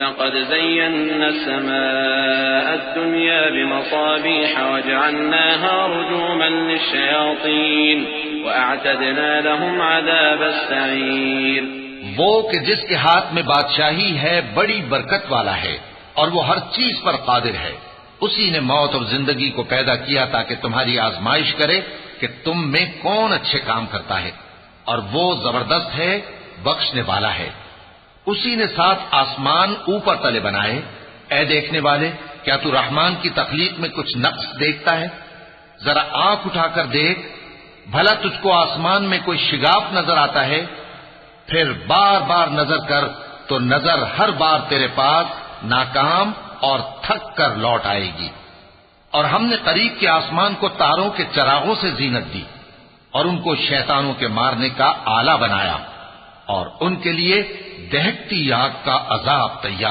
لقد زينا السماء الدنيا بمصابيح وجعلناها رجوما للشياطين وأعتدنا لهم عذاب السعير۔ وہ کہ جس کے ہاتھ میں بادشاہی ہے بڑی برکت والا ہے اور وہ ہر چیز پر قادر ہے، اسی نے موت اور زندگی کو پیدا کیا تاکہ تمہاری آزمائش کرے کہ تم میں کون اچھے کام کرتا ہے، اور وہ زبردست ہے، بخشنے والا ہے۔ اسی نے 7 آسمان اوپر تلے بنائے۔ اے دیکھنے والے، کیا تو رحمان کی تخلیق میں کچھ نقص دیکھتا ہے؟ ذرا آنکھ اٹھا کر دیکھ، بھلا تجھ کو آسمان میں کوئی شگاف نظر آتا ہے؟ پھر بار بار نظر کر تو نظر ہر بار تیرے پاس ناکام اور تھک کر لوٹ آئے گی۔ اور ہم نے قریب کے آسمان کو تاروں کے چراغوں سے زینت دی اور ان کو شیطانوں کے مارنے کا آلہ بنایا، اور ان کے لیے دہکتی آگ کا عذاب تیار